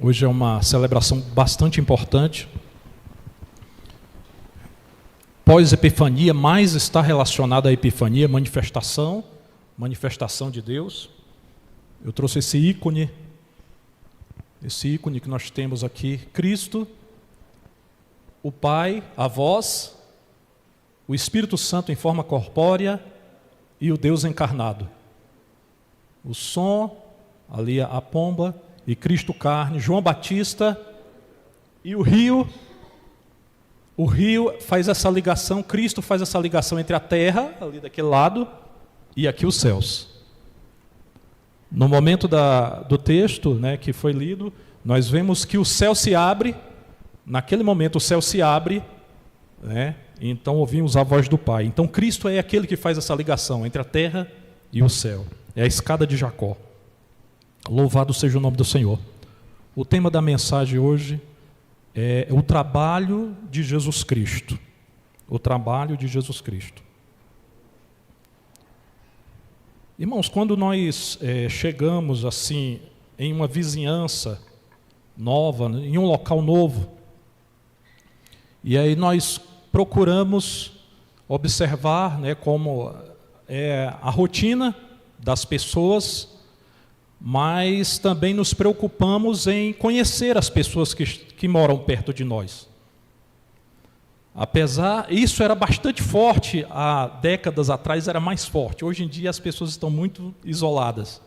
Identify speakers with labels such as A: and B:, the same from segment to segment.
A: Hoje é uma celebração bastante importante. Pós-Epifania, mais está relacionada à Epifania, manifestação de Deus. Eu trouxe esse ícone que nós temos aqui, Cristo, o Pai, a voz, o Espírito Santo em forma corpórea e o Deus encarnado. O som, ali a pomba, e Cristo carne, João Batista, e o rio faz essa ligação, Cristo faz essa ligação entre a terra, ali daquele lado, e aqui os céus. No momento do texto, que foi lido, nós vemos que o céu se abre, naquele momento o céu se abre, e então ouvimos a voz do Pai. Então Cristo é aquele que faz essa ligação entre a terra e o céu, é a escada de Jacó. Louvado seja o nome do Senhor. O tema da mensagem hoje é o trabalho de Jesus Cristo. O trabalho de Jesus Cristo. Irmãos, quando nós chegamos assim em uma vizinhança nova, em um local novo, e aí nós procuramos observar como é a rotina das pessoas, mas também nos preocupamos em conhecer as pessoas que moram perto de nós. Isso era bastante forte, há décadas atrás era mais forte. Hoje em dia as pessoas estão muito isoladas,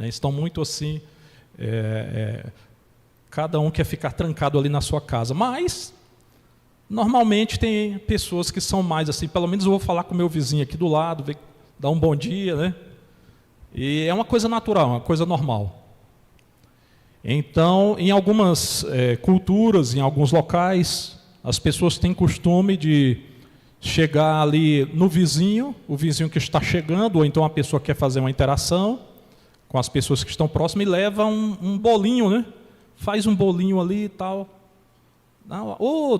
A: estão muito assim, cada um quer ficar trancado ali na sua casa. Mas, normalmente tem pessoas que são mais assim, pelo menos eu vou falar com o meu vizinho aqui do lado, dar um bom dia, E é uma coisa natural, uma coisa normal. Então, em algumas culturas, em alguns locais, as pessoas têm costume de chegar ali no vizinho, o vizinho que está chegando, ou então a pessoa que quer fazer uma interação com as pessoas que estão próximas e leva um bolinho, Faz um bolinho ali e tal.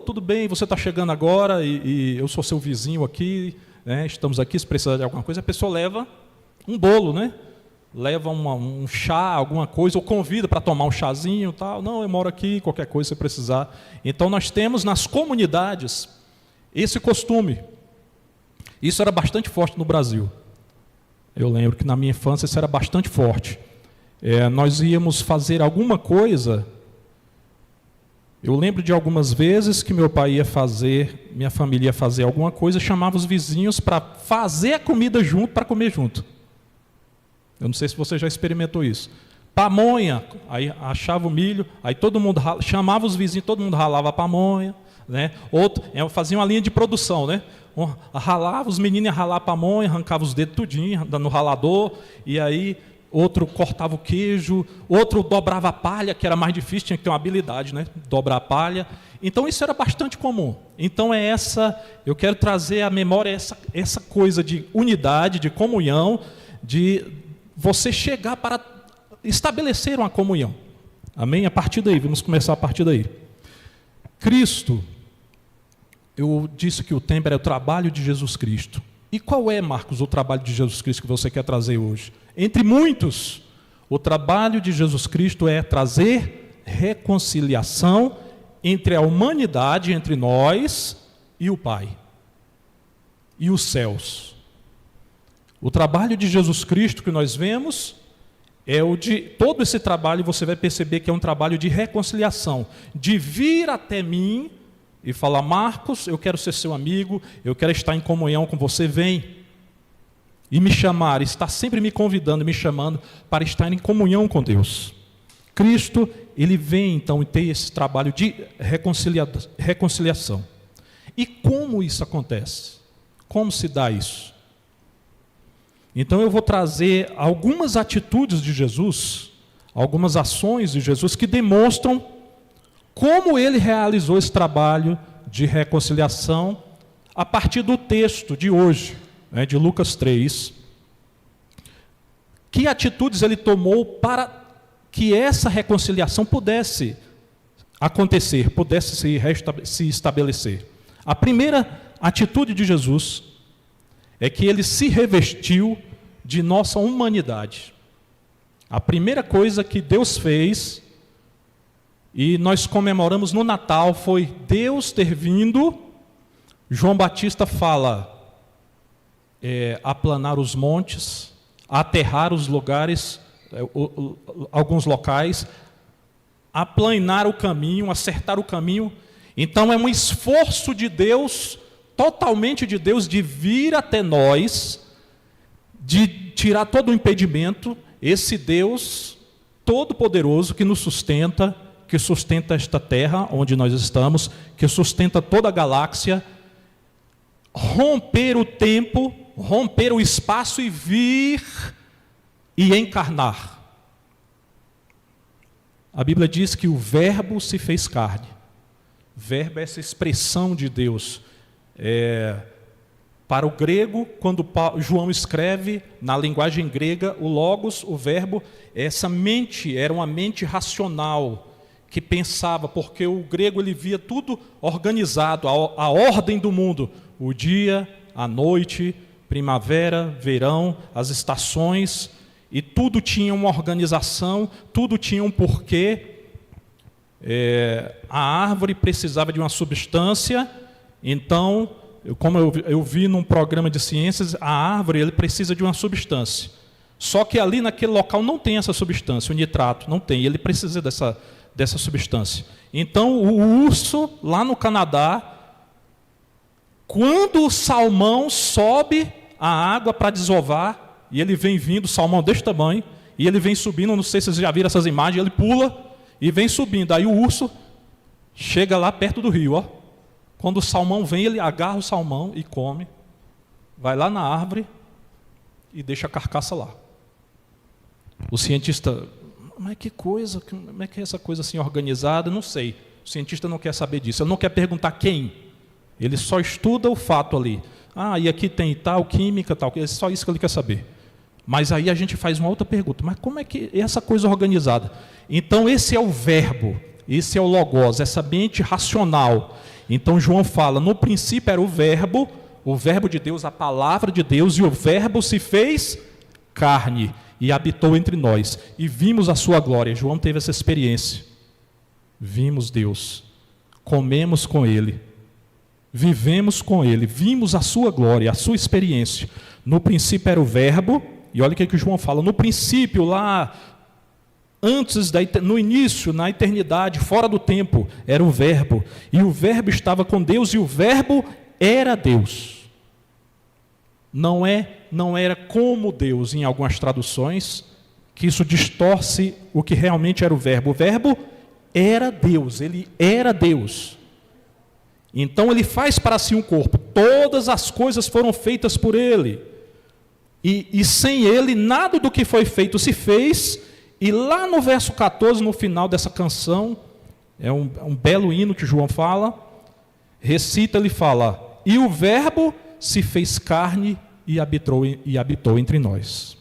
A: Tudo bem, você está chegando agora e eu sou seu vizinho aqui, estamos aqui, se precisar de alguma coisa, a pessoa leva um bolo, Leva um chá, alguma coisa, ou convida para tomar um chazinho, tal. Não, eu moro aqui, qualquer coisa se precisar. Então nós temos nas comunidades esse costume. Isso era bastante forte no Brasil. Eu lembro que na minha infância isso era bastante forte. Nós íamos fazer alguma coisa. Eu lembro de algumas vezes que meu pai ia fazer, minha família ia fazer alguma coisa, chamava os vizinhos para fazer a comida junto, para comer junto. Eu não sei se você já experimentou isso. Pamonha, aí achava o milho, aí todo mundo chamava os vizinhos, todo mundo ralava a pamonha, Outro, fazia uma linha de produção, Ralava, os meninos iam ralar a pamonha, arrancava os dedos tudinho, no ralador, e aí outro cortava o queijo, outro dobrava a palha, que era mais difícil, tinha que ter uma habilidade, dobrar a palha. Então isso era bastante comum. Então eu quero trazer à memória essa coisa de unidade, de comunhão, de você chegar para estabelecer uma comunhão. Amém? A partir daí, vamos começar a partir daí. Cristo, eu disse que o tema era o trabalho de Jesus Cristo. E qual é, Marcos, o trabalho de Jesus Cristo que você quer trazer hoje? Entre muitos, o trabalho de Jesus Cristo é trazer reconciliação entre a humanidade, entre nós e o Pai, e os céus. O trabalho de Jesus Cristo que nós vemos é o de... Todo esse trabalho você vai perceber que é um trabalho de reconciliação, de vir até mim e falar: Marcos, eu quero ser seu amigo, eu quero estar em comunhão com você, vem. E me chamar, está sempre me convidando, me chamando para estar em comunhão com Deus. Cristo, ele vem então e tem esse trabalho de reconciliação. E como isso acontece? Como se dá isso? Então eu vou trazer algumas atitudes de Jesus, algumas ações de Jesus que demonstram como ele realizou esse trabalho de reconciliação a partir do texto de hoje, de Lucas 3. Que atitudes ele tomou para que essa reconciliação pudesse acontecer, pudesse se estabelecer. A primeira atitude de Jesus é que ele se revestiu de nossa humanidade. A primeira coisa que Deus fez e nós comemoramos no Natal, foi Deus ter vindo. João Batista fala, aplanar os montes, aterrar os lugares, alguns locais, aplanar o caminho, acertar o caminho. Então é um esforço de Deus, totalmente de Deus, de vir até nós, de tirar todo o impedimento. Esse Deus todo-poderoso que nos sustenta, que sustenta esta terra onde nós estamos, que sustenta toda a galáxia, romper o tempo, romper o espaço e vir e encarnar. A Bíblia diz que o Verbo se fez carne. Verbo é essa expressão de Deus. Para o grego, quando João escreve, na linguagem grega, o logos, o verbo, essa mente, era uma mente racional, que pensava, porque o grego ele via tudo organizado, a ordem do mundo, o dia, a noite, primavera, verão, as estações, e tudo tinha uma organização, tudo tinha um porquê. A árvore precisava de uma substância, então, como eu vi num programa de ciências, a árvore ele precisa de uma substância. Só que ali naquele local não tem essa substância, o nitrato, não tem, ele precisa dessa substância. Então, o urso, lá no Canadá, quando o salmão sobe a água para desovar, e ele vem vindo, salmão deste tamanho, e ele vem subindo, não sei se vocês já viram essas imagens, ele pula e vem subindo. Aí o urso chega lá perto do rio, ó. Quando o salmão vem, ele agarra o salmão e come, vai lá na árvore e deixa a carcaça lá. O cientista, mas que coisa, como é que é essa coisa assim organizada? Não sei. O cientista não quer saber disso, ele não quer perguntar quem. Ele só estuda o fato ali. E aqui tem tal, química, tal. É só isso que ele quer saber. Mas aí a gente faz uma outra pergunta. Mas como é que é essa coisa organizada? Então esse é o verbo, esse é o logos, essa mente racional. Então João fala, no princípio era o verbo de Deus, a palavra de Deus, e o verbo se fez carne e habitou entre nós. E vimos a sua glória. João teve essa experiência. Vimos Deus, comemos com Ele, vivemos com Ele, vimos a sua glória, a sua experiência. No princípio era o verbo, e olha o que João fala, no princípio lá, antes, no início, na eternidade, fora do tempo, era o verbo, e o verbo estava com Deus, e o verbo era Deus. Não era como Deus, em algumas traduções, que isso distorce o que realmente era o verbo. O verbo era Deus, ele era Deus. Então ele faz para si um corpo, todas as coisas foram feitas por ele, e sem ele nada do que foi feito se fez. E lá no verso 14, no final dessa canção, é um belo hino que João fala, recita, ele fala, e o verbo se fez carne e habitou entre nós.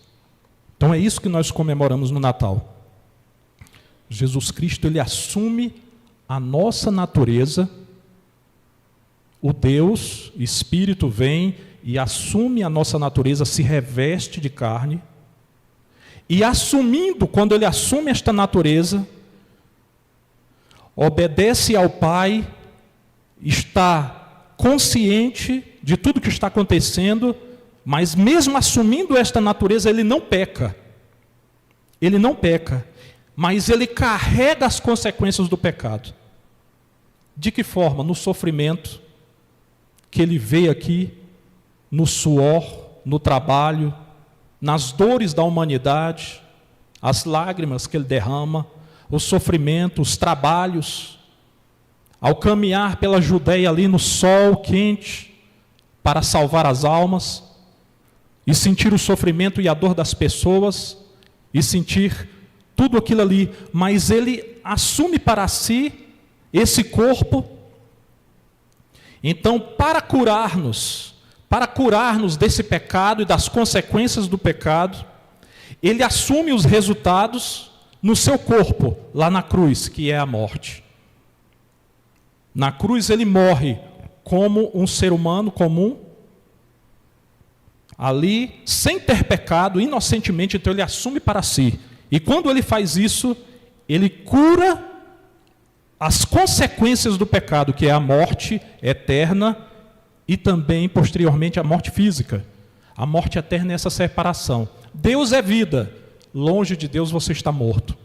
A: Então é isso que nós comemoramos no Natal. Jesus Cristo, ele assume a nossa natureza. O Deus, Espírito, vem e assume a nossa natureza, se reveste de carne. E assumindo, quando ele assume esta natureza, obedece ao Pai, está consciente de tudo que está acontecendo, mas mesmo assumindo esta natureza, ele não peca. Ele não peca, mas ele carrega as consequências do pecado. De que forma? No sofrimento que ele veio aqui, no suor, no trabalho, nas dores da humanidade, as lágrimas que ele derrama, o sofrimento, os trabalhos, ao caminhar pela Judeia ali no sol quente, para salvar as almas, e sentir o sofrimento e a dor das pessoas, e sentir tudo aquilo ali, mas ele assume para si esse corpo. Então, para curarmos desse pecado e das consequências do pecado, ele assume os resultados no seu corpo, lá na cruz, que é a morte. Na cruz ele morre como um ser humano comum, ali, sem ter pecado, inocentemente, então ele assume para si. E quando ele faz isso, ele cura as consequências do pecado, que é a morte eterna e também, posteriormente, a morte física. A morte eterna é essa separação. Deus é vida. Longe de Deus você está morto.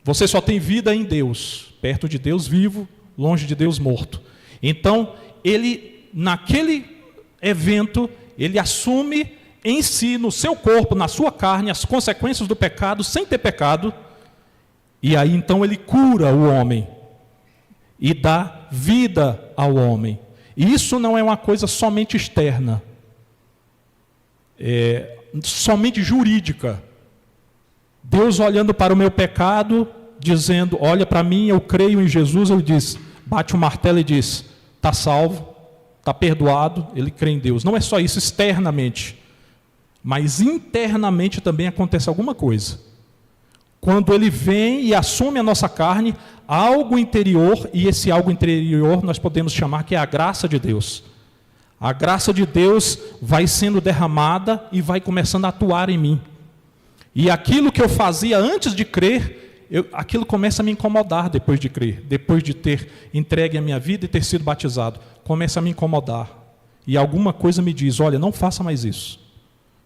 A: Você só tem vida em Deus. Perto de Deus vivo, longe de Deus morto. Então, ele, naquele evento, ele assume em si, no seu corpo, na sua carne, as consequências do pecado, sem ter pecado. E aí, então, ele cura o homem e dá vida ao homem. E isso não é uma coisa somente externa, somente jurídica. Deus olhando para o meu pecado, dizendo, olha para mim, eu creio em Jesus, ele diz, bate o martelo e diz, está salvo, está perdoado, ele crê em Deus. Não é só isso externamente, mas internamente também acontece alguma coisa. Quando ele vem e assume a nossa carne, algo interior, e esse algo interior nós podemos chamar que é a graça de Deus. A graça de Deus vai sendo derramada e vai começando a atuar em mim. E aquilo que eu fazia antes de crer, aquilo começa a me incomodar depois de crer, depois de ter entregue a minha vida e ter sido batizado. Começa a me incomodar. E alguma coisa me diz, olha, não faça mais isso.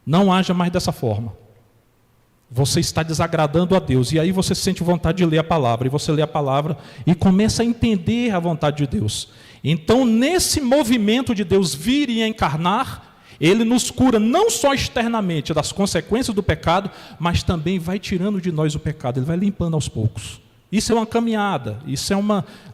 A: Não haja mais dessa forma. Você está desagradando a Deus. E aí você sente vontade de ler a palavra. E você lê a palavra e começa a entender a vontade de Deus. Então, nesse movimento de Deus vir e encarnar, ele nos cura não só externamente das consequências do pecado, mas também vai tirando de nós o pecado. Ele vai limpando aos poucos. Isso é uma caminhada. Isso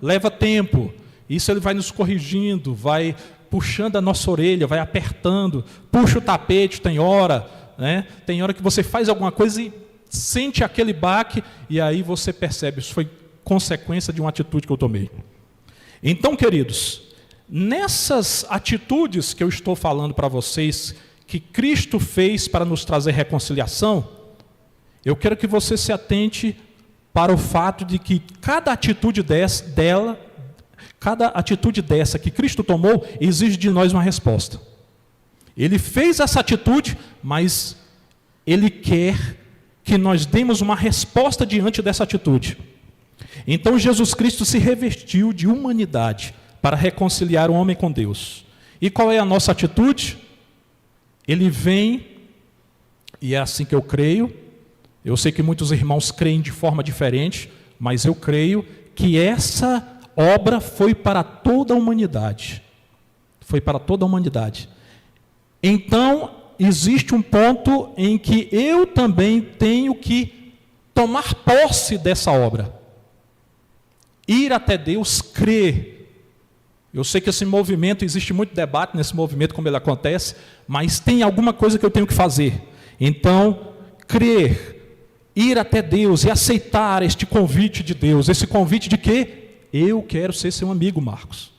A: leva tempo. Isso ele vai nos corrigindo, vai puxando a nossa orelha, vai apertando, puxa o tapete, tem hora, né? Tem hora que você faz alguma coisa e sente aquele baque, e aí você percebe, isso foi consequência de uma atitude que eu tomei. Então, queridos, nessas atitudes que eu estou falando para vocês, que Cristo fez para nos trazer reconciliação, eu quero que você se atente para o fato de que cada atitude dessa que Cristo tomou, exige de nós uma resposta. Ele fez essa atitude, mas Ele quer que nós demos uma resposta diante dessa atitude. Então Jesus Cristo se revestiu de humanidade para reconciliar o homem com Deus. E qual é a nossa atitude? Ele vem, e é assim que eu creio, eu sei que muitos irmãos creem de forma diferente, mas eu creio que essa obra foi para toda a humanidade. Foi para toda a humanidade. Então, existe um ponto em que eu também tenho que tomar posse dessa obra. Ir até Deus, crer. Eu sei que esse movimento, existe muito debate nesse movimento, como ele acontece, mas tem alguma coisa que eu tenho que fazer. Então, crer, ir até Deus e aceitar este convite de Deus. Esse convite de quê? Eu quero ser seu amigo, Marcos.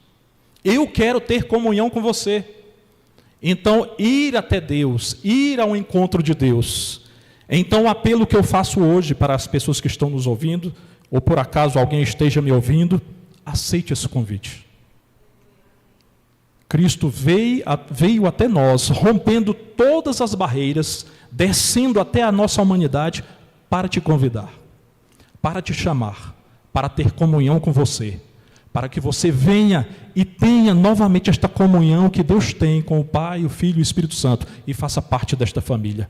A: Eu quero ter comunhão com você. Então, ir até Deus, ir ao encontro de Deus. Então, o apelo que eu faço hoje para as pessoas que estão nos ouvindo, ou por acaso alguém esteja me ouvindo, aceite esse convite. Cristo veio até nós, rompendo todas as barreiras, descendo até a nossa humanidade para te convidar, para te chamar, para ter comunhão com você, para que você venha e tenha novamente esta comunhão que Deus tem com o Pai, o Filho e o Espírito Santo, e faça parte desta família.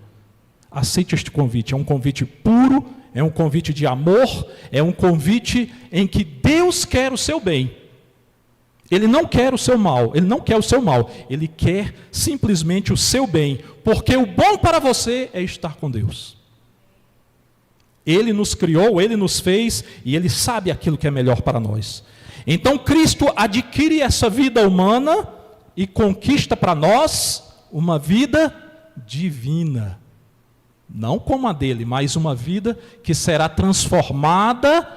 A: Aceite este convite, é um convite puro, é um convite de amor, é um convite em que Deus quer o seu bem. Ele não quer o seu mal, Ele não quer o seu mal, Ele quer simplesmente o seu bem, porque o bom para você é estar com Deus. Ele nos criou, Ele nos fez, e Ele sabe aquilo que é melhor para nós. Então Cristo adquire essa vida humana e conquista para nós uma vida divina. Não como a dele, mas uma vida que será transformada,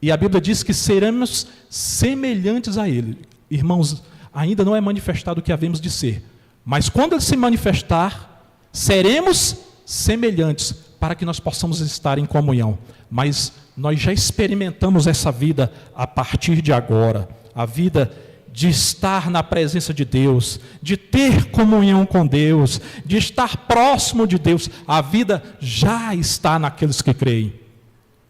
A: e a Bíblia diz que seremos semelhantes a Ele. Irmãos, ainda não é manifestado o que havemos de ser, mas quando Ele se manifestar, seremos semelhantes, para que nós possamos estar em comunhão. Mas nós já experimentamos essa vida a partir de agora, a vida de estar na presença de Deus, de ter comunhão com Deus, de estar próximo de Deus. A vida já está naqueles que creem.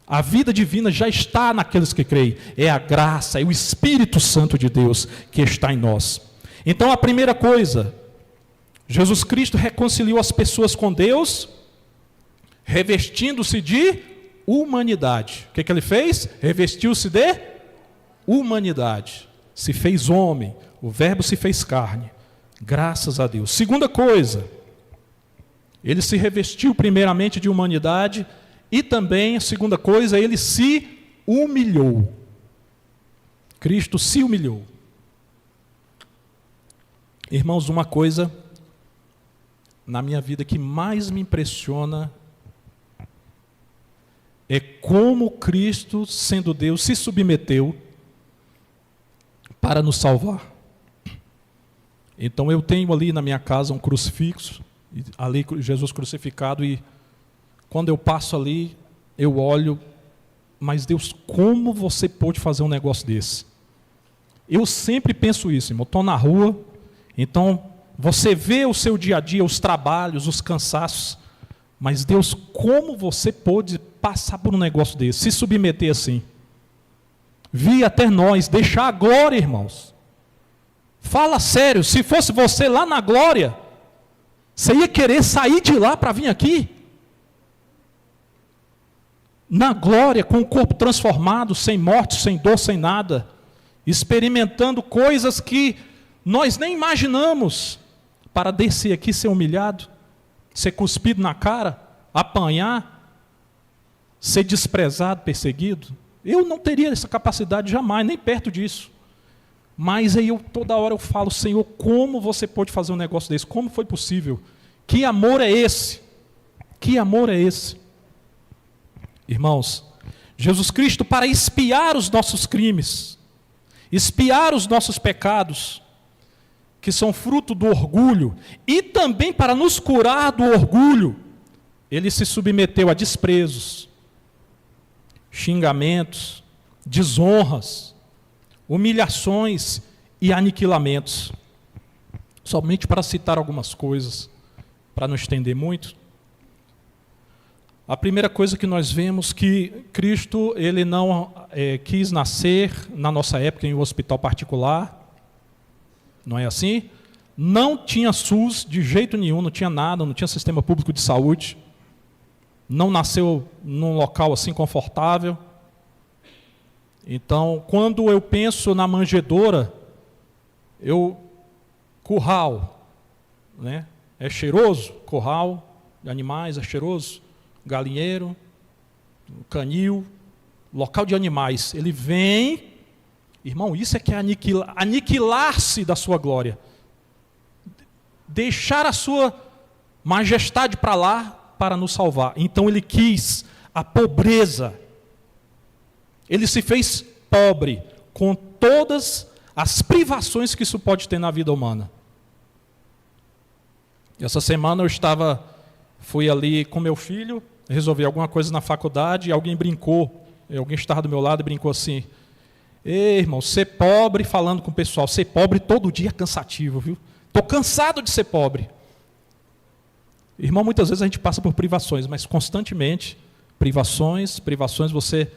A: A vida divina já está naqueles que creem. É a graça, é o Espírito Santo de Deus que está em nós. Então, a primeira coisa, Jesus Cristo reconciliou as pessoas com Deus, revestindo-se de humanidade. O que ele fez? Revestiu-se de humanidade. Se fez homem, o Verbo se fez carne. Graças a Deus. Segunda coisa, ele se revestiu primeiramente de humanidade e também, a segunda coisa, ele se humilhou. Cristo se humilhou. Irmãos, uma coisa na minha vida que mais me impressiona é como Cristo, sendo Deus, se submeteu para nos salvar. Então eu tenho ali na minha casa um crucifixo, ali Jesus crucificado, e quando eu passo ali, eu olho, mas Deus, como você pôde fazer um negócio desse? Eu sempre penso isso, irmão. Eu estou na rua, então você vê o seu dia a dia, os trabalhos, os cansaços, mas Deus, como você pôde passar por um negócio desse, se submeter assim? Vir até nós, deixar a glória, irmãos. Fala sério, se fosse você lá na glória, você ia querer sair de lá para vir aqui? Na glória, com o corpo transformado, sem morte, sem dor, sem nada, experimentando coisas que nós nem imaginamos, para descer aqui, ser humilhado, ser cuspido na cara, apanhar, ser desprezado, perseguido. Eu não teria essa capacidade jamais, nem perto disso. Mas aí toda hora eu falo, Senhor, como você pôde fazer um negócio desse? Como foi possível? Que amor é esse? Que amor é esse? Irmãos, Jesus Cristo, para expiar os nossos crimes, expiar os nossos pecados, que são fruto do orgulho, e também para nos curar do orgulho, ele se submeteu a desprezos, xingamentos, desonras, humilhações e aniquilamentos. Somente para citar algumas coisas, para não estender muito. A primeira coisa que nós vemos que Cristo, ele não quis nascer na nossa época em um hospital particular, não é assim? Não tinha SUS de jeito nenhum, não tinha nada, não tinha sistema público de saúde, não nasceu num local assim confortável. Então, quando eu penso na manjedoura, curral, né? É cheiroso, curral de animais é cheiroso, galinheiro, canil, local de animais. Ele vem, irmão, isso é que é aniquilar-se da sua glória, deixar a sua majestade para lá para nos salvar. Então ele quis a pobreza. Ele se fez pobre com todas as privações que isso pode ter na vida humana. Essa semana eu fui ali com meu filho, resolvi alguma coisa na faculdade, e alguém estava do meu lado e brincou assim: ei, irmão, ser pobre, falando com o pessoal, ser pobre todo dia é cansativo, viu? Estou cansado de ser pobre. Irmão, muitas vezes a gente passa por privações, mas constantemente, privações, você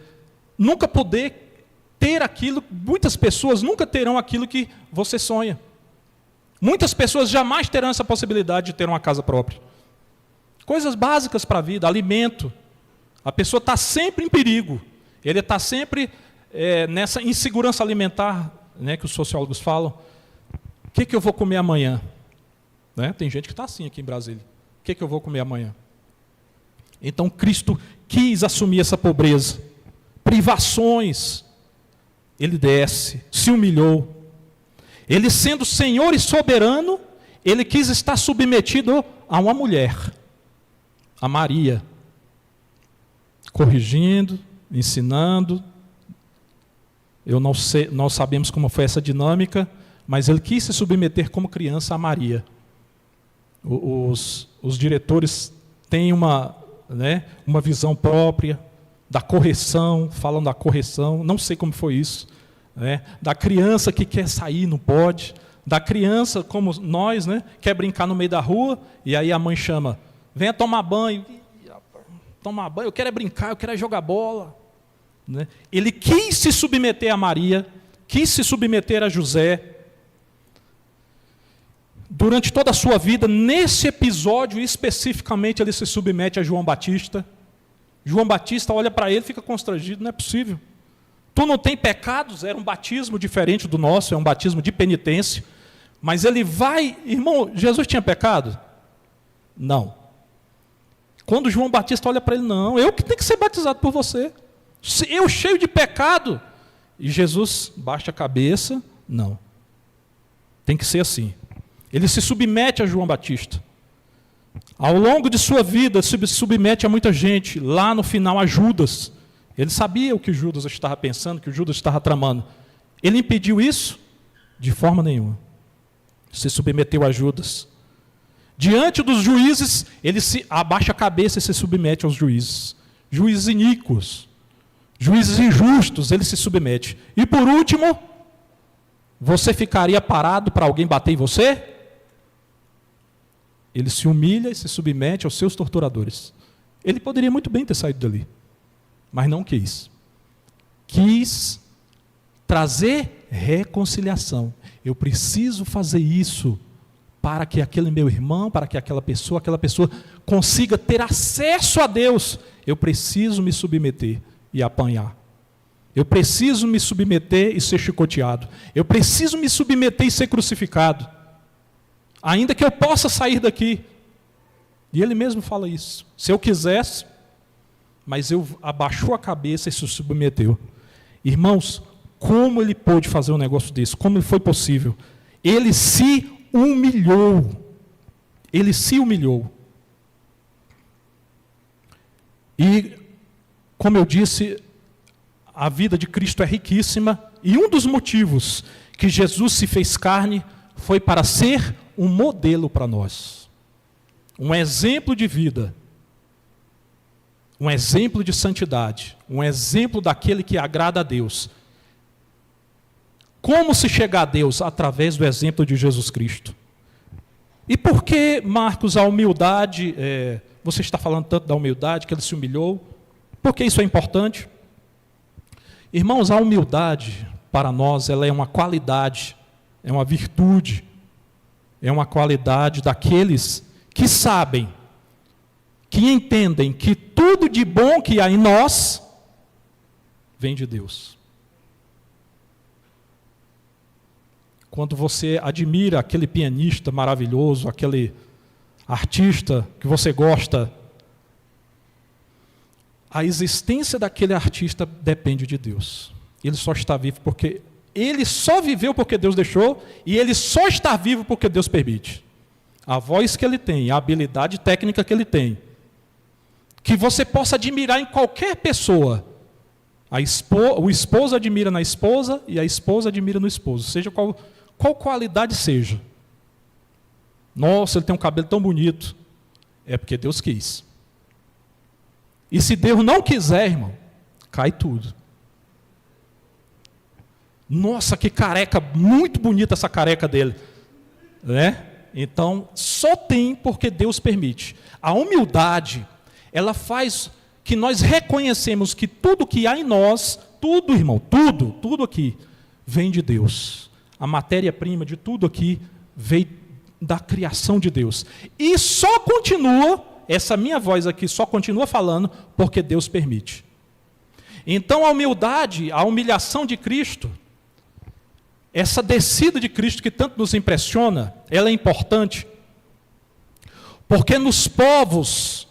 A: nunca poder ter aquilo, muitas pessoas nunca terão aquilo que você sonha. Muitas pessoas jamais terão essa possibilidade de ter uma casa própria. Coisas básicas para a vida, alimento. A pessoa está sempre em perigo. Ele está sempre nessa insegurança alimentar, né, que os sociólogos falam. O que eu vou comer amanhã? Né? Tem gente que está assim aqui em Brasília. O que eu vou comer amanhã? Então Cristo quis assumir essa pobreza. Privações. Ele desce, se humilhou. Ele, sendo Senhor e soberano, ele quis estar submetido a uma mulher, a Maria, corrigindo, ensinando. Nós sabemos como foi essa dinâmica, mas ele quis se submeter como criança a Maria. Os diretores têm uma visão própria da correção, falam da correção, não sei como foi isso. Da criança que quer sair, não pode, da criança como nós, quer brincar no meio da rua, e aí a mãe chama, venha tomar banho, eu quero é brincar, eu quero é jogar bola, né? Ele quis se submeter a Maria, quis se submeter a José. Durante toda a sua vida, nesse episódio especificamente, ele se submete a João Batista. João Batista olha para ele e fica constrangido, não é possível. Tu não tem pecados, era um batismo diferente do nosso, é um batismo de penitência. Mas ele vai, irmão, Jesus tinha pecado? Não. Quando João Batista olha para ele, não, eu que tenho que ser batizado por você. Eu cheio de pecado. E Jesus baixa a cabeça, não. Tem que ser assim. Ele se submete a João Batista. Ao longo de sua vida, se submete a muita gente. Lá no final, a Judas. Ele sabia o que Judas estava pensando, o que Judas estava tramando. Ele impediu isso? De forma nenhuma. Se submeteu a Judas. Diante dos juízes, ele se abaixa a cabeça e se submete aos juízes. Juízes iníquos, juízes injustos, ele se submete. E por último, você ficaria parado para alguém bater em você? Ele se humilha e se submete aos seus torturadores. Ele poderia muito bem ter saído dali, mas não quis. Quis trazer reconciliação. Eu preciso fazer isso para que aquele meu irmão, para que aquela pessoa consiga ter acesso a Deus. Eu preciso me submeter e apanhar. Eu preciso me submeter e ser chicoteado. Eu preciso me submeter e ser crucificado. Ainda que eu possa sair daqui. E ele mesmo fala isso. Se eu quisesse, mas eu abaixou a cabeça e se submeteu. Irmãos, como ele pôde fazer um negócio desse? Como foi possível? Ele se humilhou. Ele se humilhou. E, como eu disse, a vida de Cristo é riquíssima. E um dos motivos que Jesus se fez carne foi para ser um modelo para nós, um exemplo de vida, um exemplo de santidade, um exemplo daquele que agrada a Deus. Como se chegar a Deus? Através do exemplo de Jesus Cristo. E por que, Marcos, a humildade, você está falando tanto da humildade, que ele se humilhou? Por que isso é importante? Irmãos, a humildade, para nós, ela é uma qualidade, é uma virtude, é uma qualidade daqueles que sabem, que entendem que tudo de bom que há em nós vem de Deus. Quando você admira aquele pianista maravilhoso, aquele artista que você gosta, a existência daquele artista depende de Deus. Ele só está vivo porque ele só viveu porque Deus deixou, e ele só está vivo porque Deus permite. A voz que ele tem, a habilidade técnica que ele tem, que você possa admirar em qualquer pessoa. O esposo admira na esposa e a esposa admira no esposo, seja qual qualidade seja. Nossa, ele tem um cabelo tão bonito. É porque Deus quis. E se Deus não quiser, irmão, cai tudo. Nossa, que careca, muito bonita essa careca dele. Né? Então, só tem porque Deus permite. A humildade, ela faz que nós reconhecemos que tudo que há em nós, tudo, irmão, tudo aqui, vem de Deus. A matéria-prima de tudo aqui veio da criação de Deus. E só continua, essa minha voz aqui só continua falando porque Deus permite. Então, a humildade, a humilhação de Cristo, essa descida de Cristo que tanto nos impressiona, ela é importante, porque nos povos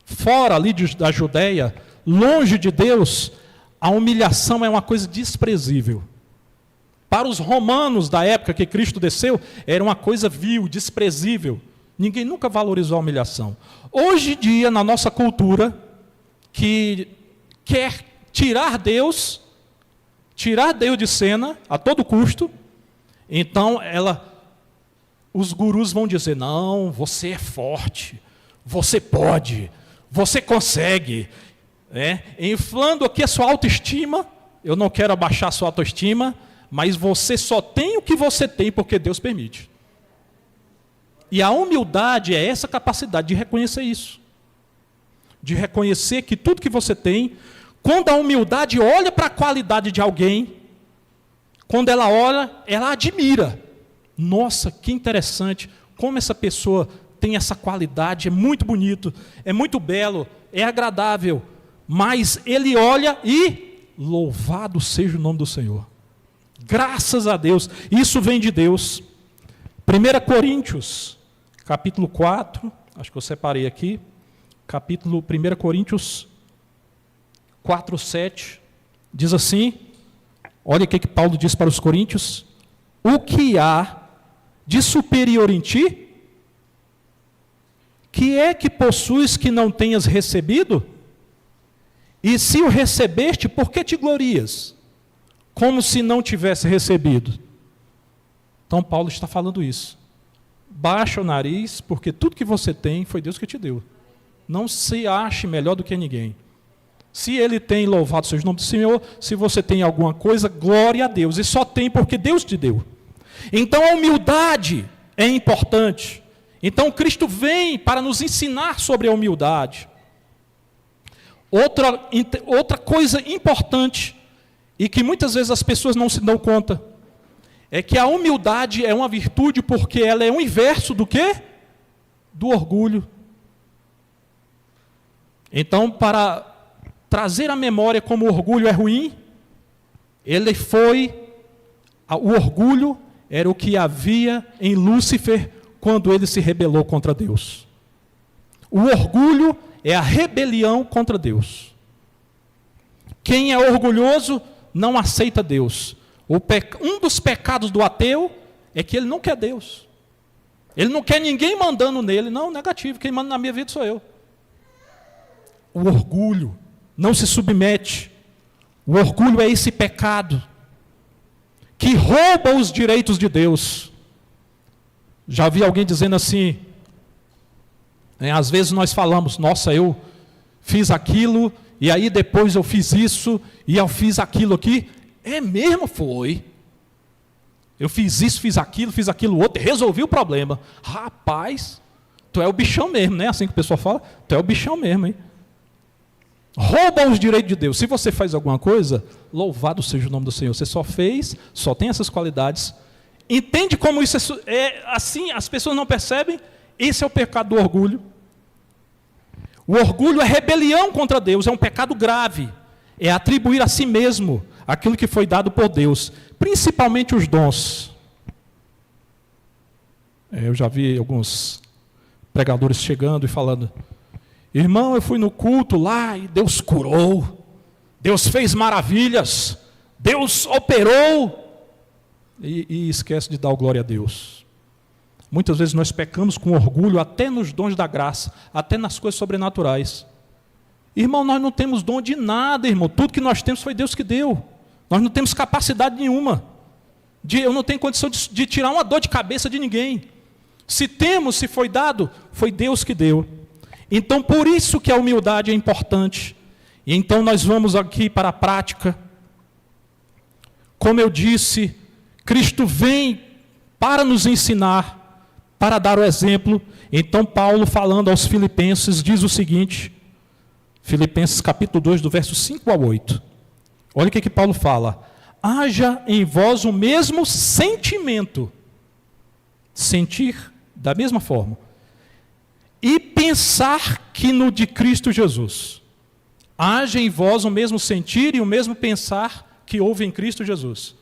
A: fora ali da Judeia, longe de Deus, a humilhação é uma coisa desprezível. Para os romanos da época que Cristo desceu, era uma coisa vil, desprezível. Ninguém nunca valorizou a humilhação. Hoje em dia, na nossa cultura, que quer tirar Deus de cena a todo custo, então os gurus vão dizer, não, você é forte, você pode, você consegue, inflando aqui a sua autoestima. Eu não quero abaixar a sua autoestima, mas você só tem o que você tem porque Deus permite. E a humildade é essa capacidade de reconhecer isso, de reconhecer que tudo que você tem, Quando a humildade olha para a qualidade de alguém, quando ela olha, ela admira. Nossa, que interessante, como essa pessoa tem essa qualidade, é muito bonito, é muito belo, é agradável. Mas ele olha e louvado seja o nome do Senhor. Graças a Deus, isso vem de Deus. 1 Coríntios, capítulo 4, acho que eu separei aqui, capítulo 1 Coríntios 4, 7, diz assim, olha o que Paulo diz para os coríntios: o que há de superior em ti? Que é que possuis que não tenhas recebido? E se o recebeste, por que te glorias? Como se não tivesse recebido. Então Paulo está falando isso. Baixa o nariz, porque tudo que você tem foi Deus que te deu. Não se ache melhor do que ninguém. Se ele tem, louvado seja o nome do Senhor. Se você tem alguma coisa, glória a Deus. E só tem porque Deus te deu. Então a humildade é importante. Então Cristo vem para nos ensinar sobre a humildade. Outra coisa importante, e que muitas vezes as pessoas não se dão conta, é que a humildade é uma virtude porque ela é o inverso do quê? Do orgulho. Então, para trazer à memória como o orgulho é ruim, o orgulho era o que havia em Lúcifer quando ele se rebelou contra Deus. O orgulho é a rebelião contra Deus. Quem é orgulhoso não aceita Deus. Um dos pecados do ateu é que ele não quer Deus. Ele não quer ninguém mandando nele. Não, negativo, quem manda na minha vida sou eu. O orgulho não se submete. O orgulho é esse pecado que rouba os direitos de Deus. Já vi alguém dizendo assim, às vezes nós falamos, nossa, eu fiz aquilo, e aí depois eu fiz isso, e eu fiz aquilo aqui. É mesmo? Foi. Eu fiz isso, fiz aquilo outro, e resolvi o problema. Rapaz, tu é o bichão mesmo, né? Assim que o pessoal fala, tu é o bichão mesmo, hein? Rouba os direitos de Deus. Se você faz alguma coisa, louvado seja o nome do Senhor. Você só fez, só tem essas qualidades. Entende como isso é assim, as pessoas não percebem? Esse é o pecado do orgulho. O orgulho é rebelião contra Deus, é um pecado grave. É atribuir a si mesmo aquilo que foi dado por Deus, principalmente os dons. Eu já vi alguns pregadores chegando e falando, irmão, eu fui no culto lá e Deus curou, Deus fez maravilhas, Deus operou, e esquece de dar glória a Deus. Muitas vezes nós pecamos com orgulho até nos dons da graça, até nas coisas sobrenaturais. Irmão, nós não temos dom de nada, irmão. Tudo que nós temos foi Deus que deu. Nós não temos capacidade nenhuma. Eu não tenho condição de tirar uma dor de cabeça de ninguém. Se temos, se foi dado, foi Deus que deu. Então, por isso que a humildade é importante. E então nós vamos aqui para a prática. Como eu disse, Cristo vem para nos ensinar, para dar o exemplo. Então Paulo, falando aos Filipenses, diz o seguinte, Filipenses capítulo 2, do verso 5 ao 8. Olha o que Paulo fala. Haja em vós o mesmo sentimento. Sentir da mesma forma. E pensar que no de Cristo Jesus. Haja em vós o mesmo sentir e o mesmo pensar que houve em Cristo Jesus.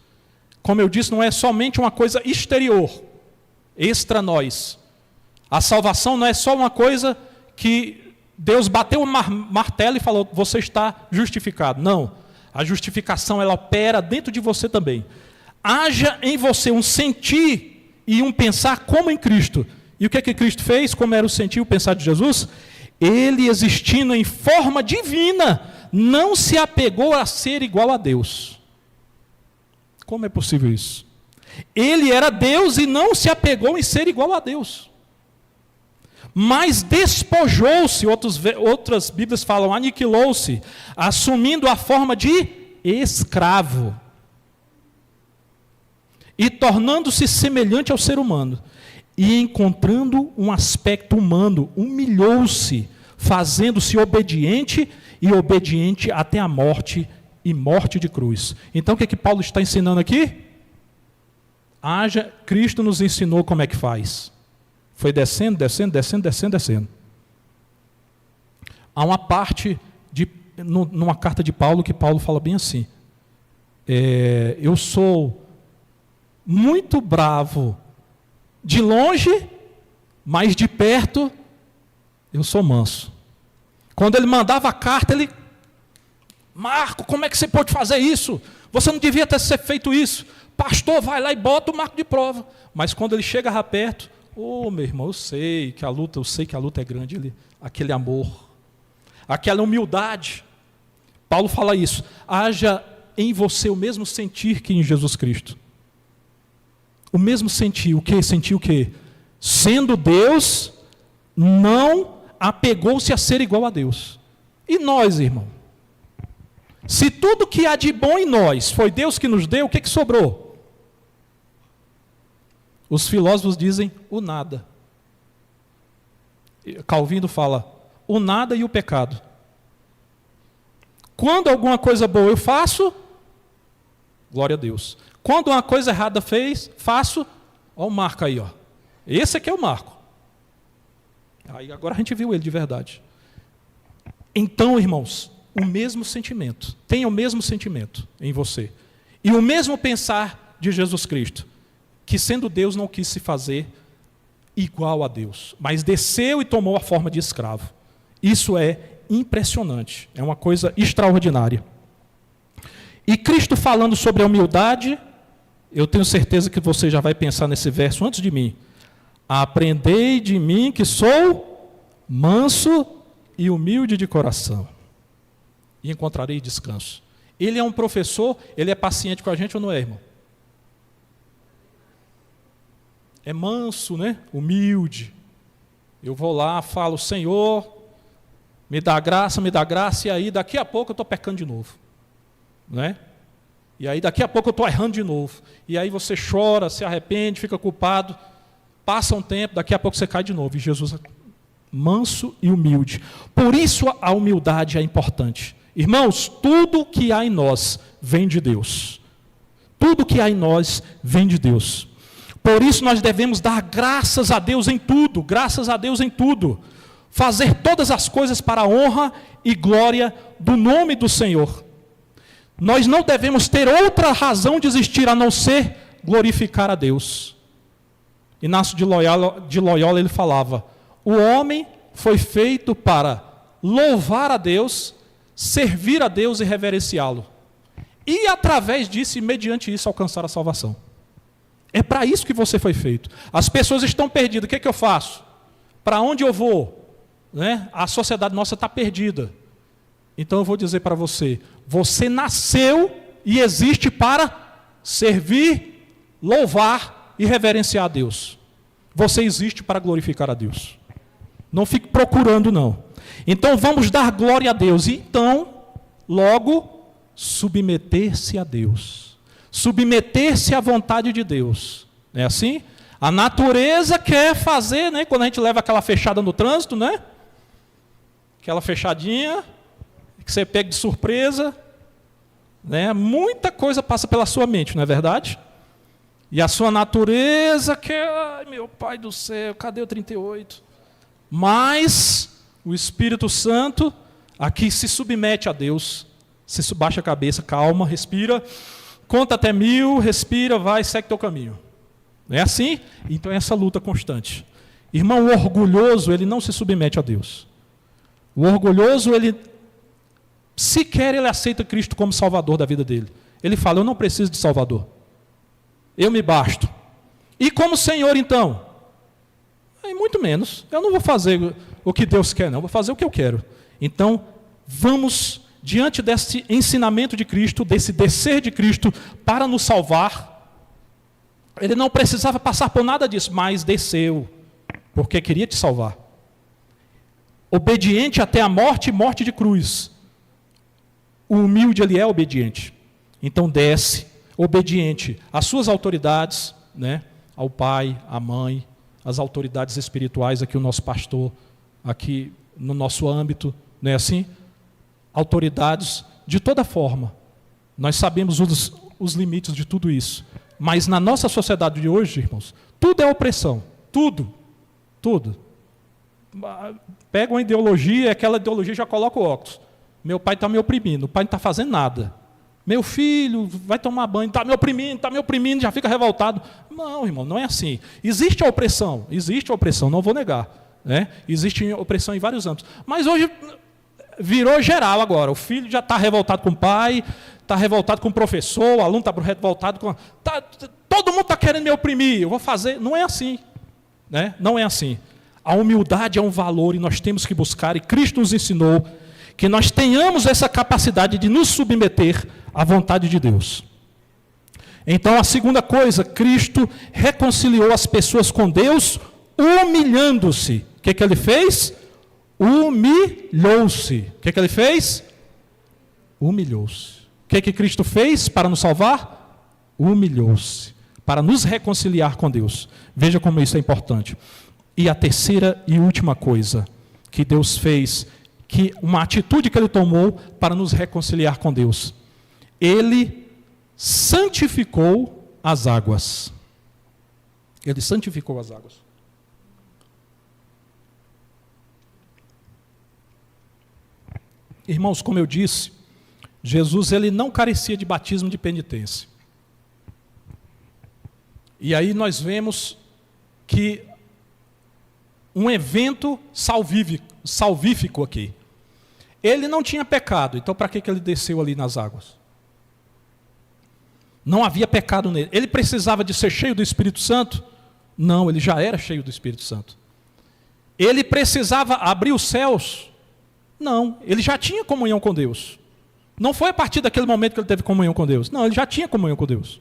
A: Como eu disse, não é somente uma coisa exterior, extra nós. A salvação não é só uma coisa que Deus bateu o martelo e falou, você está justificado. Não, a justificação ela opera dentro de você também. Haja em você um sentir e um pensar como em Cristo. E o que é que Cristo fez? Como era o sentir e o pensar de Jesus? Ele, existindo em forma divina, não se apegou a ser igual a Deus. Como é possível isso? Ele era Deus e não se apegou em ser igual a Deus. Mas despojou-se, outras Bíblias falam, aniquilou-se, assumindo a forma de escravo. E tornando-se semelhante ao ser humano. E encontrando um aspecto humano, humilhou-se, fazendo-se obediente e obediente até a morte e morte de cruz. Então o que Paulo está ensinando aqui? Cristo nos ensinou como é que faz. Foi descendo, descendo, descendo, descendo, descendo. Há uma parte, numa carta de Paulo, que Paulo fala bem assim, eu sou muito bravo de longe, mas de perto eu sou manso. Quando ele mandava a carta, ele... Marco, como é que você pode fazer isso? Você não devia ter feito isso. Pastor, vai lá e bota o marco de prova. Mas quando ele chega lá perto, meu irmão, eu sei que a luta é grande, aquele amor, aquela humildade. Paulo fala isso. Haja em você o mesmo sentir que em Jesus Cristo. O mesmo sentir. O quê? Sentir o quê? Sendo Deus, não apegou-se a ser igual a Deus. E nós, irmão? Se tudo que há de bom em nós foi Deus que nos deu, o que sobrou? Os filósofos dizem o nada. Calvino fala o nada e o pecado. Quando alguma coisa boa eu faço, glória a Deus. Quando uma coisa errada faço, olha o marco aí, ó. Esse aqui é o marco. Aí agora a gente viu ele de verdade. Então, irmãos, o mesmo sentimento, tenha o mesmo sentimento em você. E o mesmo pensar de Jesus Cristo, que sendo Deus não quis se fazer igual a Deus, mas desceu e tomou a forma de escravo. Isso é impressionante, é uma coisa extraordinária. E Cristo falando sobre a humildade, eu tenho certeza que você já vai pensar nesse verso antes de mim. Aprendei de mim que sou manso e humilde de coração, e encontrarei descanso. Ele é um professor, ele é paciente com a gente ou não é, irmão? É manso, né? Humilde. Eu vou lá, falo, Senhor, me dá graça, e aí daqui a pouco eu estou pecando de novo. Né? E aí daqui a pouco eu estou errando de novo. E aí você chora, se arrepende, fica culpado, passa um tempo, daqui a pouco você cai de novo. E Jesus é manso e humilde. Por isso a humildade é importante. Irmãos, tudo que há em nós vem de Deus. Tudo que há em nós vem de Deus. Por isso nós devemos dar graças a Deus em tudo, graças a Deus em tudo. Fazer todas as coisas para a honra e glória do nome do Senhor. Nós não devemos ter outra razão de existir a não ser glorificar a Deus. Inácio de Loyola ele falava, o homem foi feito para louvar a Deus, servir a Deus e reverenciá-lo. E através disso e mediante isso alcançar a salvação. É para isso que você foi feito. As pessoas estão perdidas, o que é que eu faço? Para onde eu vou? Né? A sociedade nossa está perdida. Então eu vou dizer para você, você nasceu e existe para servir, louvar e reverenciar a Deus. Você existe para glorificar a Deus. Não fique procurando, não. Então vamos dar glória a Deus. E então, logo, submeter-se a Deus. Submeter-se à vontade de Deus. Não é assim? A natureza quer fazer, né? Quando a gente leva aquela fechada no trânsito, né? Aquela fechadinha, que você pega de surpresa, né? Muita coisa passa pela sua mente, não é verdade? E a sua natureza quer, ai meu Pai do céu, cadê o 38? Mas o Espírito Santo aqui se submete a Deus, se baixa a cabeça, calma, respira, conta até 1000, respira, vai, segue teu caminho. Não é assim? Então é essa luta constante. Irmão, o orgulhoso, ele não se submete a Deus. O orgulhoso, ele sequer ele aceita Cristo como Salvador da vida dele. Ele fala, eu não preciso de Salvador. Eu me basto. E como Senhor, então? Muito menos. Eu não vou fazer o que Deus quer, não. Vou fazer o que eu quero. Então, vamos, diante desse ensinamento de Cristo, desse descer de Cristo para nos salvar. Ele não precisava passar por nada disso, mas desceu, porque queria te salvar. Obediente até a morte, morte de cruz. O humilde, ele é obediente. Então, desce, obediente às suas autoridades, né? Ao pai, à mãe, às autoridades espirituais, aqui o nosso pastor aqui no nosso âmbito, não é assim? Autoridades, de toda forma. Nós sabemos os limites de tudo isso. Mas na nossa sociedade de hoje, irmãos, tudo é opressão. Tudo. Tudo. Pega uma ideologia, e aquela ideologia já coloca o óculos. Meu pai está me oprimindo, o pai não está fazendo nada. Meu filho vai tomar banho, está me oprimindo, já fica revoltado. Não, irmão, não é assim. Existe a opressão, não vou negar. Né? Existe opressão em vários âmbitos. Mas hoje virou geral agora. O filho já está revoltado com o pai, está revoltado com o professor, o aluno está revoltado com... todo mundo está querendo me oprimir, eu vou fazer... Não é assim. Né? Não é assim. A humildade é um valor e nós temos que buscar, e Cristo nos ensinou que nós tenhamos essa capacidade de nos submeter à vontade de Deus. Então, a segunda coisa, Cristo reconciliou as pessoas com Deus humilhando-se. O que ele fez? Humilhou-se. O que ele fez? Humilhou-se. O que Cristo fez para nos salvar? Humilhou-se. Para nos reconciliar com Deus. Veja como isso é importante. E a terceira e última coisa que Deus fez, que uma atitude que Ele tomou para nos reconciliar com Deus. Ele santificou as águas. Ele santificou as águas. Irmãos, como eu disse, Jesus ele não carecia de batismo de penitência. E aí nós vemos que um evento salvífico aqui. Ele não tinha pecado, então para que ele desceu ali nas águas? Não havia pecado nele. Ele precisava de ser cheio do Espírito Santo? Não, ele já era cheio do Espírito Santo. Ele precisava abrir os céus? Não, ele já tinha comunhão com Deus. Não foi a partir daquele momento que ele teve comunhão com Deus. Não, ele já tinha comunhão com Deus.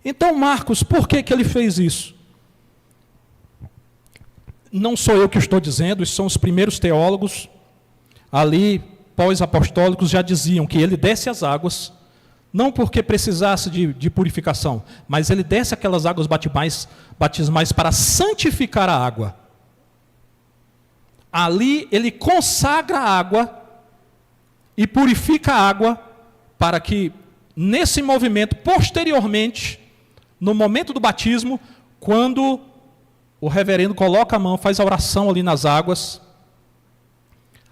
A: Então, Marcos, por que ele fez isso? Não sou eu que estou dizendo, isso são os primeiros teólogos, ali, pós-apostólicos, já diziam que ele desce as águas, não porque precisasse de purificação, mas ele desce aquelas águas batismais para santificar a água. Ali ele consagra a água e purifica a água para que, nesse movimento, posteriormente, no momento do batismo, quando o reverendo coloca a mão, faz a oração ali nas águas,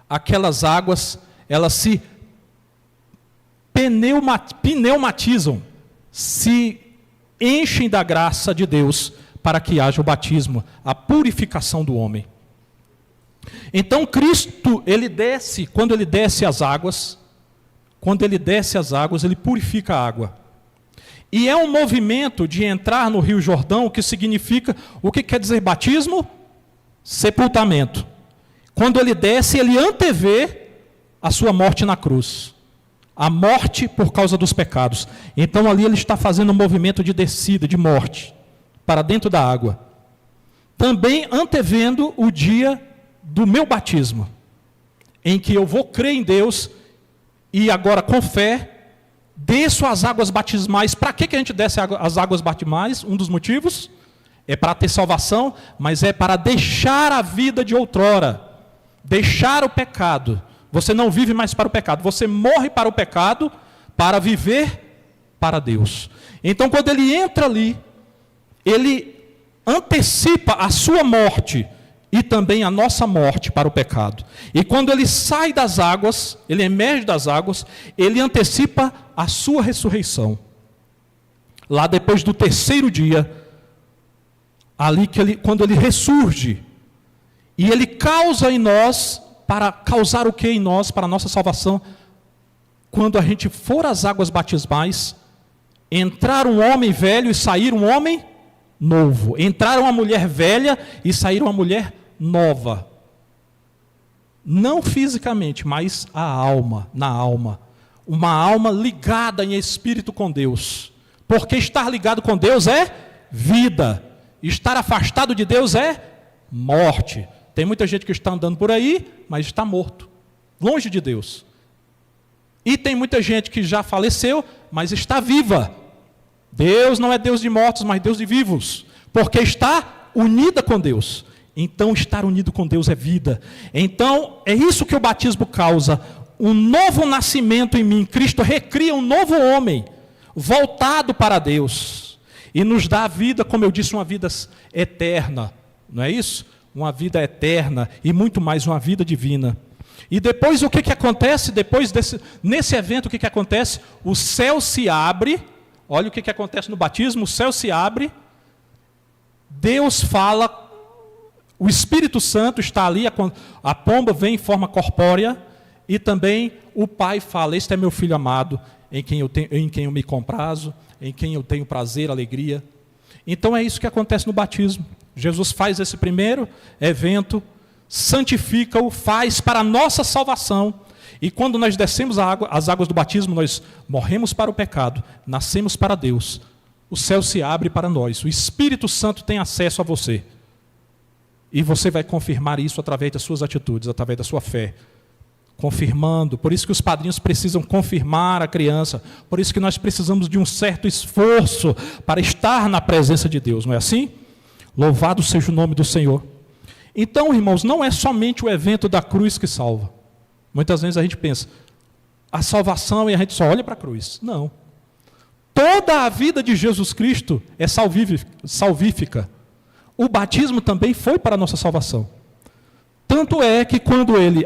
A: aquelas águas, elas se pneumatizam, se enchem da graça de Deus para que haja o batismo, a purificação do homem. Então Cristo, ele desce, quando ele desce as águas, ele purifica a água. E é um movimento de entrar no Rio Jordão, que significa, o que quer dizer batismo? Sepultamento. Quando ele desce, ele antevê a sua morte na cruz. A morte por causa dos pecados. Então ali ele está fazendo um movimento de descida, de morte, para dentro da água. Também antevendo o dia do meu batismo, em que eu vou crer em Deus e agora com fé desço as águas batismais. Para que a gente desce as águas batismais? Um dos motivos é para ter salvação, mas é para deixar a vida de outrora, deixar o pecado. Você não vive mais para o pecado, você morre para o pecado para viver para Deus. Então quando ele entra ali, ele antecipa a sua morte e também a nossa morte para o pecado. E quando ele sai das águas, ele emerge das águas, ele antecipa a sua ressurreição. Lá depois do terceiro dia, ali quando ele ressurge, e ele causa em nós, para causar o que em nós, para a nossa salvação? Quando a gente for às águas batismais, entrar um homem velho e sair um homem novo. Entrar uma mulher velha e sair uma mulher nova. Não fisicamente, mas a alma, na alma. Uma alma ligada em espírito com Deus. Porque estar ligado com Deus é vida. Estar afastado de Deus é morte. Tem muita gente que está andando por aí, mas está morto, longe de Deus. E tem muita gente que já faleceu, mas está viva. Deus não é Deus de mortos, mas Deus de vivos, porque está unida com Deus. Então estar unido com Deus é vida. Então é isso que o batismo causa, um novo nascimento em mim. Cristo recria um novo homem, voltado para Deus, e nos dá a vida, como eu disse, uma vida eterna, não é isso? Uma vida eterna e muito mais, uma vida divina. E depois o que acontece? Nesse evento o que acontece? O céu se abre. Olha o que acontece no batismo: o céu se abre, Deus fala, o Espírito Santo está ali, a pomba vem em forma corpórea, e também o Pai fala: este é meu Filho amado, em quem eu me comprazo, em quem eu tenho prazer, alegria. Então é isso que acontece no batismo. Jesus faz esse primeiro evento, santifica-o, faz para a nossa salvação. E quando nós descemos as águas do batismo, nós morremos para o pecado, nascemos para Deus. O céu se abre para nós, o Espírito Santo tem acesso a você. E você vai confirmar isso através das suas atitudes, através da sua fé. Confirmando, por isso que os padrinhos precisam confirmar a criança, por isso que nós precisamos de um certo esforço para estar na presença de Deus, não é assim? Louvado seja o nome do Senhor. Então, irmãos, não é somente o evento da cruz que salva. Muitas vezes a gente pensa, a salvação e a gente só olha para a cruz. Não. Toda a vida de Jesus Cristo é salvífica. O batismo também foi para a nossa salvação. Tanto é que quando ele,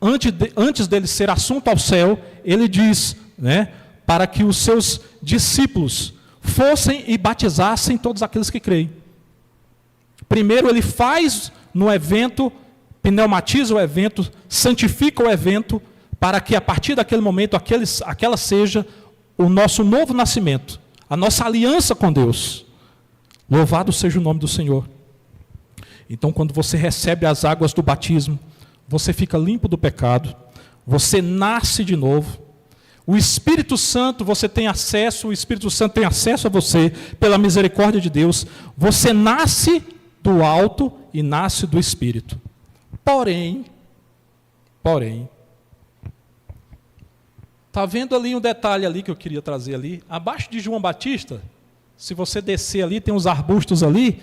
A: antes dele ser assunto ao céu, ele diz, né, para que os seus discípulos fossem e batizassem todos aqueles que creem. Primeiro ele faz no evento, pneumatiza o evento, santifica o evento, para que a partir daquele momento, aquela seja o nosso novo nascimento, a nossa aliança com Deus. Louvado seja o nome do Senhor. Então, quando você recebe as águas do batismo, você fica limpo do pecado, você nasce de novo. O Espírito Santo, você tem acesso, o Espírito Santo tem acesso a você, pela misericórdia de Deus. Você nasce do alto e nasce do Espírito. Porém, está vendo ali um detalhe ali que eu queria trazer ali? Abaixo de João Batista, se você descer ali, tem uns arbustos ali,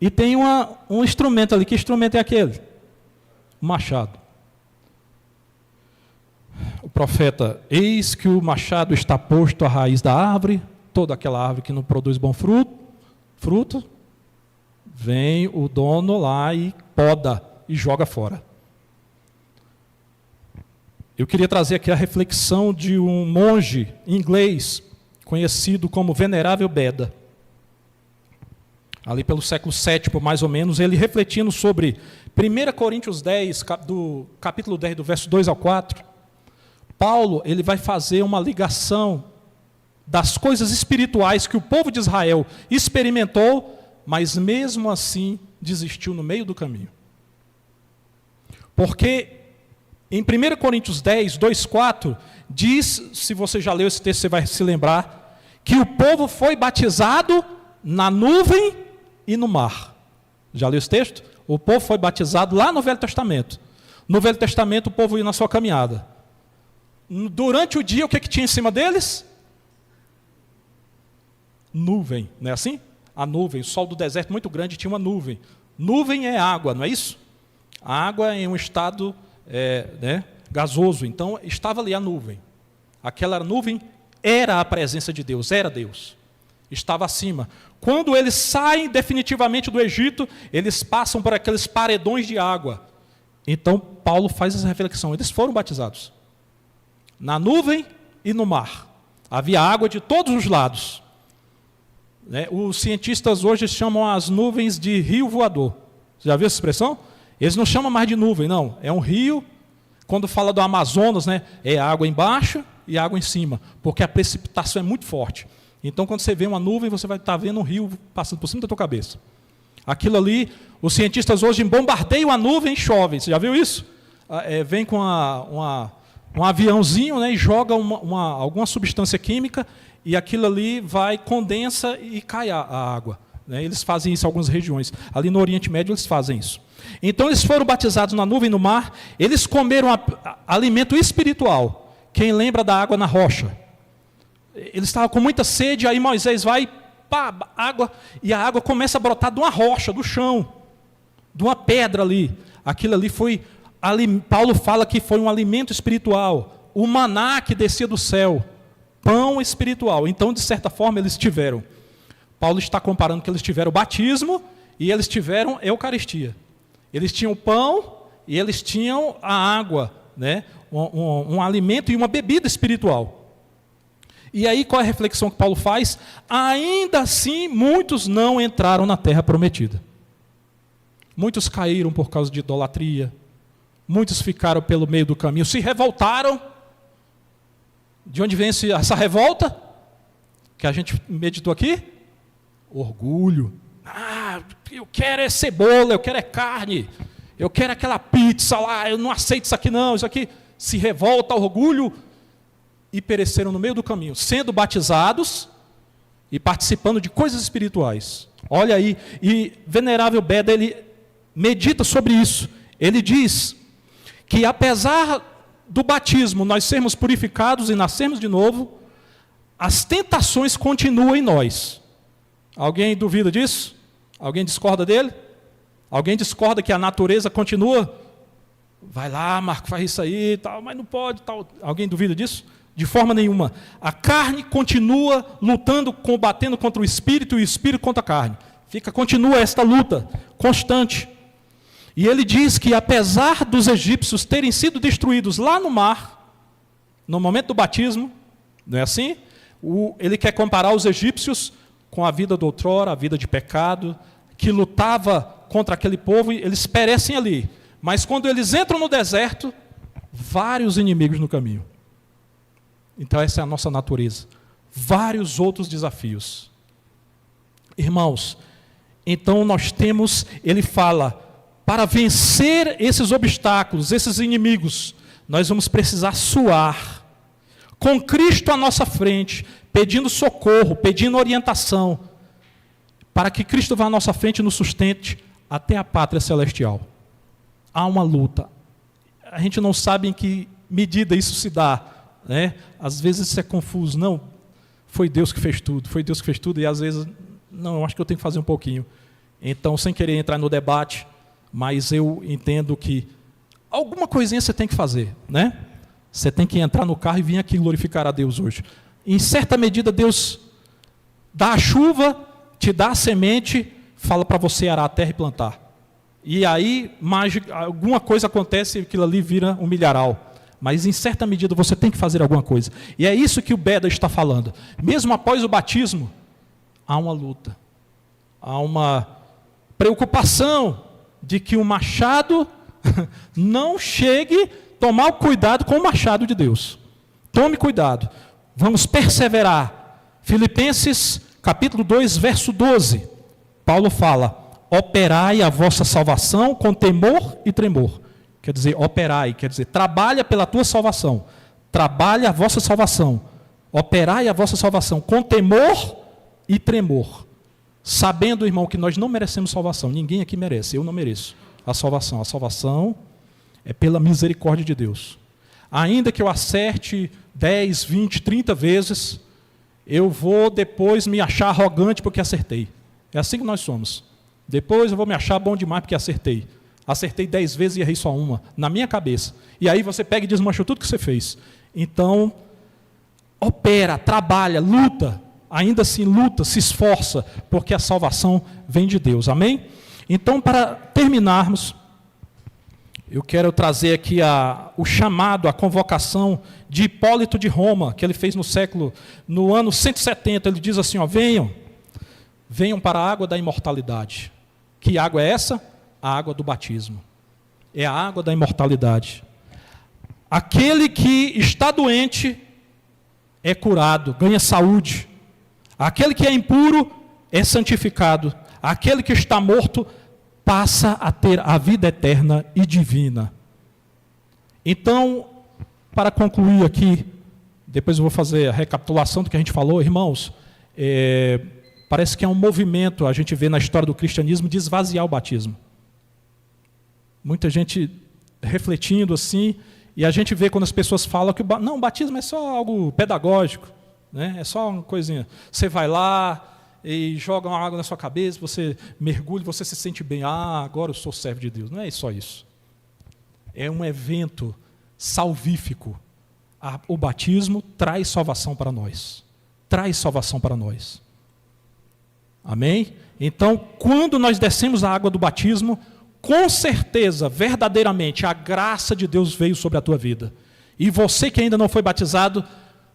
A: e tem um instrumento ali. Que instrumento é aquele? O machado. O profeta: eis que o machado está posto à raiz da árvore, toda aquela árvore que não produz bom fruto, vem o dono lá e poda e joga fora. Eu queria trazer aqui a reflexão de um monge inglês, conhecido como Venerável Beda. Ali pelo século VII, mais ou menos, ele refletindo sobre 1 Coríntios 10, do capítulo 10, do verso 2 ao 4, Paulo ele vai fazer uma ligação das coisas espirituais que o povo de Israel experimentou, mas mesmo assim desistiu no meio do caminho. Porque em 1 Coríntios 10, 2, 4, diz, se você já leu esse texto, você vai se lembrar, que o povo foi batizado na nuvem e no mar. Já leu esse texto? O povo foi batizado lá no Velho Testamento. No Velho Testamento o povo ia na sua caminhada. Durante o dia, o que tinha em cima deles? Nuvem, não é assim? A nuvem, o sol do deserto muito grande tinha uma nuvem. Nuvem é água, não é isso? A água em um estado gasoso, então estava ali a nuvem. Aquela nuvem era a presença de Deus, era Deus. Estava acima. Quando eles saem definitivamente do Egito, eles passam por aqueles paredões de água. Então Paulo faz essa reflexão, eles foram batizados na nuvem e no mar. Havia água de todos os lados. Os cientistas hoje chamam as nuvens de rio voador. Você já viu essa expressão? Eles não chamam mais de nuvem, não. É um rio. Quando fala do Amazonas, é água embaixo e água em cima, porque a precipitação é muito forte. Então, quando você vê uma nuvem, você vai estar vendo um rio passando por cima da tua cabeça. Aquilo ali, os cientistas hoje bombardeiam a nuvem e chove. Você já viu isso? Vem com um aviãozinho, e joga alguma substância química, e aquilo ali vai, condensa e cai a água. Eles fazem isso em algumas regiões. Ali no Oriente Médio eles fazem isso. Então eles foram batizados na nuvem e no mar, eles comeram alimento espiritual. Quem lembra da água na rocha? Eles estavam com muita sede, aí Moisés vai, água, e a água começa a brotar de uma rocha, do chão. de uma pedra ali. Aquilo ali foi, Paulo fala que foi um alimento espiritual, o maná que descia do céu, pão espiritual. Então, de certa forma, eles tiveram. Paulo está comparando que eles tiveram o batismo e eles tiveram a Eucaristia. Eles tinham o pão e eles tinham a água, né? Um alimento e uma bebida espiritual. E aí, qual é a reflexão que Paulo faz? Ainda assim, muitos não entraram na terra prometida. Muitos caíram por causa de idolatria. Muitos ficaram pelo meio do caminho, se revoltaram. De onde vem essa revolta? Que a gente meditou aqui? Orgulho. Eu quero é cebola, eu quero é carne, eu quero aquela pizza lá, eu não aceito isso aqui não, isso aqui. Se revolta, orgulho, e pereceram no meio do caminho, sendo batizados e participando de coisas espirituais. Olha aí, e Venerável Beda, ele medita sobre isso. Ele diz que apesar do batismo nós sermos purificados e nascermos de novo, as tentações continuam em nós. Alguém duvida disso? Alguém discorda dele? Alguém discorda que a natureza continua? Vai lá, Marco, faz isso aí, tal, mas não pode, tal. Alguém duvida disso? De forma nenhuma. A carne continua lutando, combatendo contra o espírito e o espírito contra a carne. Continua esta luta constante. E ele diz que apesar dos egípcios terem sido destruídos lá no mar, no momento do batismo, não é assim? Ele quer comparar os egípcios com a vida do outrora, a vida de pecado, que lutava contra aquele povo, e eles perecem ali. Mas quando eles entram no deserto, vários inimigos no caminho. Então essa é a nossa natureza. Vários outros desafios. Irmãos, então nós temos, ele fala, para vencer esses obstáculos, esses inimigos, nós vamos precisar suar, com Cristo à nossa frente, pedindo socorro, pedindo orientação, para que Cristo vá à nossa frente e nos sustente até a pátria celestial. Há uma luta. A gente não sabe em que medida isso se dá, né? Às vezes isso é confuso. Não, foi Deus que fez tudo, e às vezes, não, eu acho que eu tenho que fazer um pouquinho. Então, sem querer entrar no debate, mas eu entendo que alguma coisinha você tem que fazer, né? Você tem que entrar no carro e vir aqui glorificar a Deus hoje. Em certa medida, Deus dá a chuva, te dá a semente, fala para você arar a terra e plantar. E aí, alguma coisa acontece e aquilo ali vira um milharal. Mas, em certa medida, você tem que fazer alguma coisa. E é isso que o Beda está falando. Mesmo após o batismo, há uma luta. Há uma preocupação de que o machado não chegue a tomar cuidado com o machado de Deus. Tome cuidado. Vamos perseverar. Filipenses, capítulo 2, verso 12. Paulo fala, operai a vossa salvação com temor e tremor. Quer dizer, operai, quer dizer, trabalha pela tua salvação. Trabalha a vossa salvação. Operai a vossa salvação com temor e tremor. Sabendo, irmão, que nós não merecemos salvação. Ninguém aqui merece, eu não mereço a salvação. A salvação é pela misericórdia de Deus. Ainda que eu acerte 10, 20, 30 vezes, eu vou depois me achar arrogante porque acertei. É assim que nós somos. Depois eu vou me achar bom demais porque acertei. Acertei 10 vezes e errei só uma, na minha cabeça. E aí você pega e desmancha tudo que você fez. Então, opera, trabalha, luta. Ainda assim luta, se esforça, porque a salvação vem de Deus. Amém? Então, para terminarmos, eu quero trazer aqui o chamado, a convocação de Hipólito de Roma, que ele fez no ano 170. Ele diz assim, venham para a água da imortalidade. Que água é essa? A água do batismo. É a água da imortalidade. Aquele que está doente é curado, ganha saúde. Aquele que é impuro é santificado. Aquele que está morto passa a ter a vida eterna e divina. Então, para concluir aqui, depois eu vou fazer a recapitulação do que a gente falou, irmãos, parece que é um movimento, a gente vê na história do cristianismo, de esvaziar o batismo. Muita gente refletindo assim, e a gente vê quando as pessoas falam que o batismo é só algo pedagógico, né? É só uma coisinha. Você vai lá, e jogam água na sua cabeça, você mergulha, você se sente bem. Agora eu sou servo de Deus. Não é só isso. É um evento salvífico. O batismo traz salvação para nós. Traz salvação para nós. Amém? Então, quando nós descemos a água do batismo, com certeza, verdadeiramente, a graça de Deus veio sobre a tua vida. E você que ainda não foi batizado,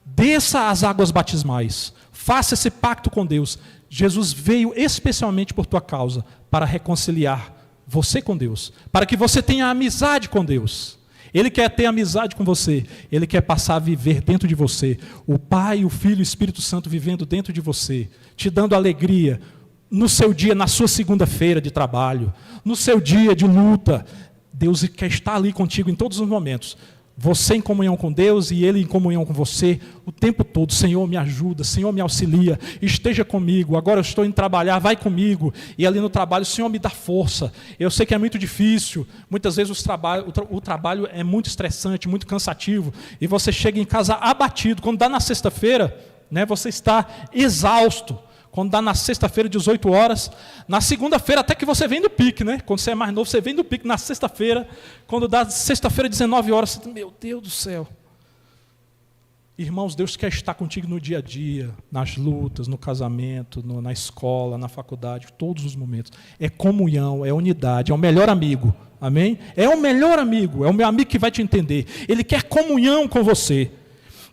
A: desça as águas batismais. Faça esse pacto com Deus. Jesus veio especialmente por tua causa, para reconciliar você com Deus, para que você tenha amizade com Deus. Ele quer ter amizade com você, Ele quer passar a viver dentro de você. O Pai, o Filho e o Espírito Santo vivendo dentro de você, te dando alegria no seu dia, na sua segunda-feira de trabalho, no seu dia de luta. Deus quer estar ali contigo em todos os momentos. Você em comunhão com Deus e Ele em comunhão com você o tempo todo. Senhor, me ajuda, Senhor, me auxilia, esteja comigo. Agora eu estou indo trabalhar, vai comigo. E ali no trabalho, Senhor, me dá força. Eu sei que é muito difícil. Muitas vezes o trabalho é muito estressante, muito cansativo. E você chega em casa abatido. Quando dá na sexta-feira, né, você está exausto. Quando dá na sexta-feira, 18 horas, na segunda-feira até que você vem do pique, né? Quando você é mais novo, você vem do pique na sexta-feira. Quando dá sexta-feira, 19 horas, você diz, meu Deus do céu. Irmãos, Deus quer estar contigo no dia a dia, nas lutas, no casamento, na escola, na faculdade, todos os momentos. É comunhão, é unidade, é o melhor amigo. Amém? É o melhor amigo, é o meu amigo que vai te entender. Ele quer comunhão com você.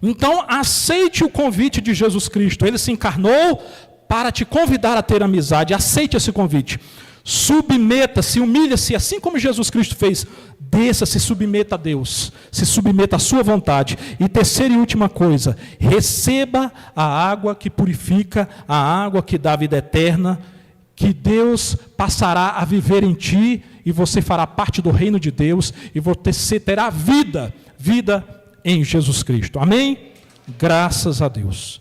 A: Então, aceite o convite de Jesus Cristo. Ele se encarnou para te convidar a ter amizade. Aceite esse convite. Submeta-se, humilha-se, assim como Jesus Cristo fez. Desça, se submeta a Deus. Se submeta à sua vontade. E terceira e última coisa, receba a água que purifica, a água que dá vida eterna, que Deus passará a viver em ti, e você fará parte do reino de Deus, e você terá vida em Jesus Cristo. Amém? Graças a Deus.